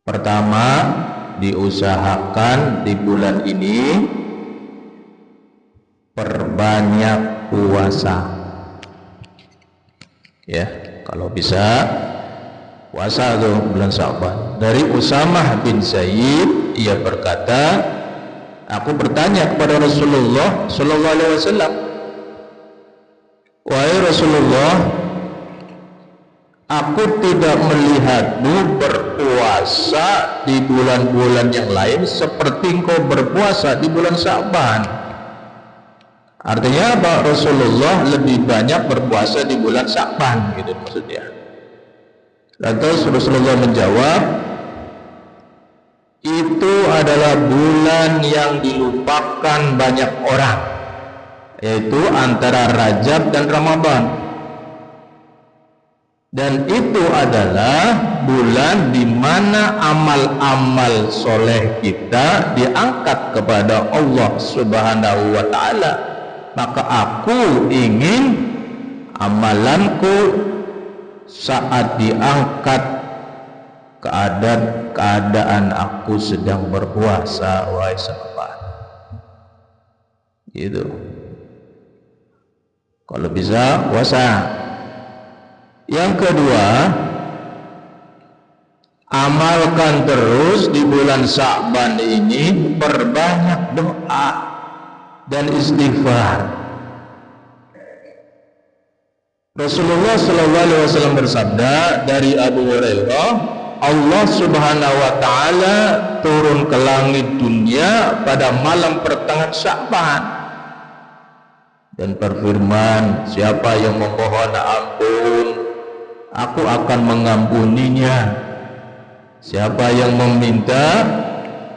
Pertama, diusahakan di bulan ini perbanyak puasa. Ya, kalau bisa puasa tuh bulan Sya'ban. Dari Usamah bin Zaid, ia berkata, aku bertanya kepada Rasulullah sallallahu alaihi wasallam, wahai Rasulullah, aku tidak melihatmu berpuasa di bulan-bulan yang lain seperti engkau berpuasa di bulan Sya'ban. Artinya apa? Rasulullah lebih banyak berpuasa di bulan Sya'ban, gitu maksudnya. Lantas Rasulullah menjawab, itu adalah bulan yang dilupakan banyak orang, yaitu antara Rajab dan Ramadan. Dan itu adalah bulan di mana amal-amal soleh kita diangkat kepada Allah Subhanahu wa Ta'ala. Maka aku ingin amalanku saat diangkat keadaan aku sedang berpuasa, wahai sahabat. Gitu. Kalau bisa puasa. Yang kedua, amalkan terus di bulan Sya'ban ini, perbanyak doa dan istighfar. Rasulullah sallallahu alaihi wasallam bersabda dari Abu Hurairah, Allah Subhanahu wa Ta'ala turun ke langit dunia pada malam pertengahan Sya'ban dan berfirman, siapa yang memohon ampun, aku akan mengampuninya. Siapa yang meminta,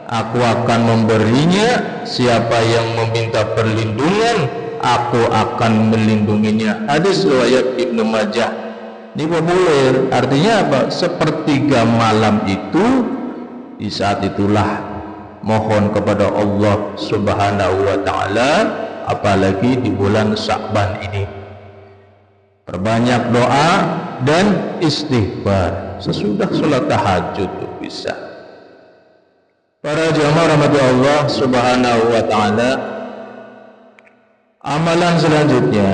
aku akan memberinya. Siapa yang meminta perlindungan, aku akan melindunginya. Hadis riwayat Ibnu Majah. Ini populer. Artinya apa? Sepertiga malam itu, di saat itulah mohon kepada Allah Subhanahu wa Ta'ala, apalagi di bulan Sya'ban ini. Perbanyak doa dan istighfar sesudah sholat tahajud tuh bisa. Para jamaah rahmati Allah Subhanahu wa Ta'ala, amalan selanjutnya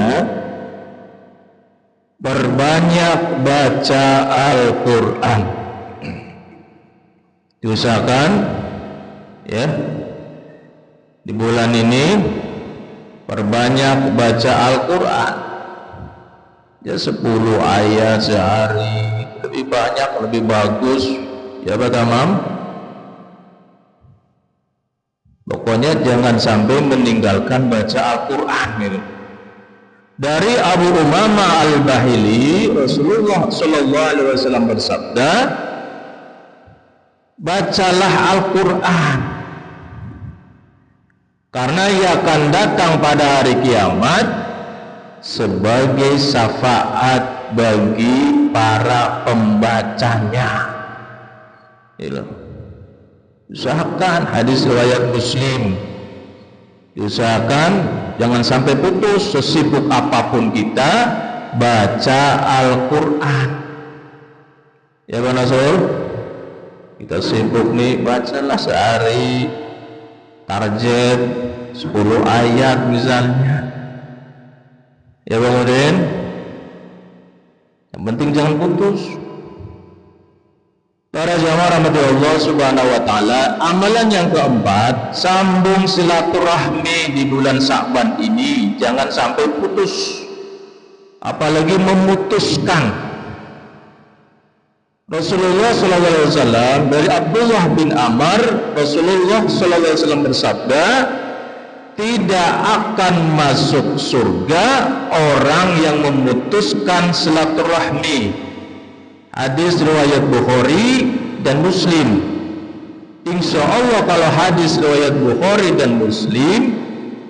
berbanyak baca Al-Quran. Diusahakan ya di bulan ini perbanyak baca Al-Quran. Ya 10 ayat sehari, lebih banyak lebih bagus. Ya Pak Tamam. Pokoknya jangan sampai meninggalkan baca Al-Quran gitu. Dari Abu Umamah Al-Bahili, Rasulullah sallallahu alaihi wasallam bersabda, bacalah Al-Quran, karena ia akan datang pada hari kiamat sebagai syafaat bagi para pembacanya. Usahakan, hadis riwayat Muslim. Diusahakan jangan sampai putus, sesibuk apapun kita baca Al-Quran. Ya Pak Nasrul, kita sibuk nih, bacalah sehari target 10 ayat misalnya. Ya Bang Udin, yang penting jangan putus. Para jamaah rahmati Allah Subhanahu wa Ta'ala, amalan yang keempat, sambung silaturahmi di bulan Sya'ban ini, jangan sampai putus, apalagi memutuskan. Rasulullah sallallahu alaihi wasallam, dari Abdullah bin Amr, Rasulullah sallallahu alaihi wasallam bersabda, tidak akan masuk surga orang yang memutuskan silaturahmi. Hadis riwayat Bukhari dan Muslim. Insya Allah kalau hadis riwayat Bukhari dan Muslim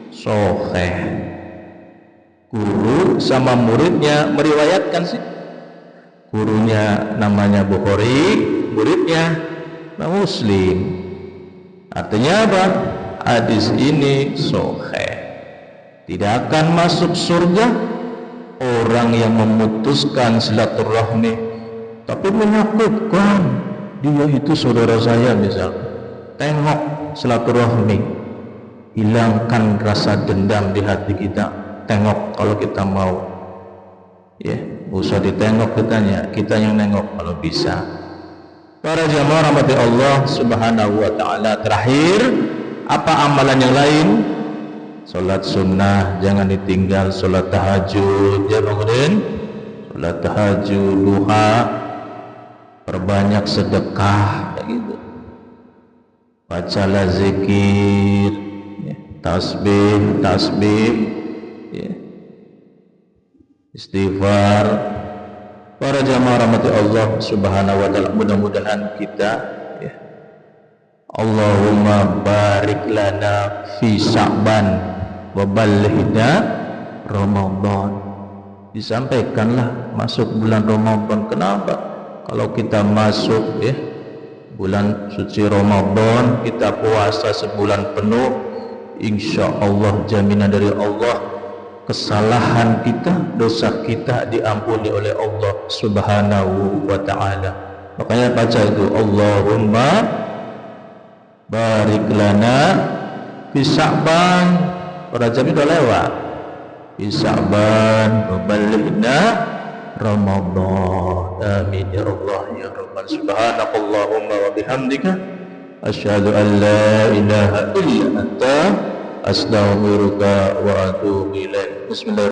sahih. Guru sama muridnya meriwayatkan sih. Gurunya namanya Bukhari, muridnya Muslim. Artinya apa? Hadis ini sahih. Tidak akan masuk surga orang yang memutuskan silaturahmi. Tapi menyakitkan dia itu saudara saya misal, tengok silaturahmi, hilangkan rasa dendam di hati kita, tengok kalau kita mau, ya, usah ditengok kita yang nengok kalau bisa. Para jamaah rahmati Allah subhanahu wa ta'ala, terakhir, apa amalan yang lain? Salat sunnah jangan ditinggal, salat tahajud ya bangunin, salat tahajud, duha, perbanyak sedekah kayak gitu, bacalah zikir, ya, tasbih ya, istighfar. Para jamaah rahmati Allah subhanahu wa ta'ala, mudah-mudahan kita, ya, Allahumma barik lana fi Sya'ban wa ballighna Ramadan. Disampaikanlah masuk bulan Ramadan. Kenapa? Kalau kita masuk, ya, bulan suci Ramadan, kita puasa sebulan penuh, insya Allah jaminan dari Allah, kesalahan kita, dosa kita diampuni oleh Allah subhanahu wa ta'ala. Makanya baca itu, Allahumma barik lana fi Sya'ban, Rajab itu lewat, fi Sya'ban wa ballighna Ramadan. Amin ya Allah ya Rabbal. Subhanakallahumma wa bihamdika asyhadu an la ilaha illa anta astaghfiruka wa atubu ilaik. Bismillah.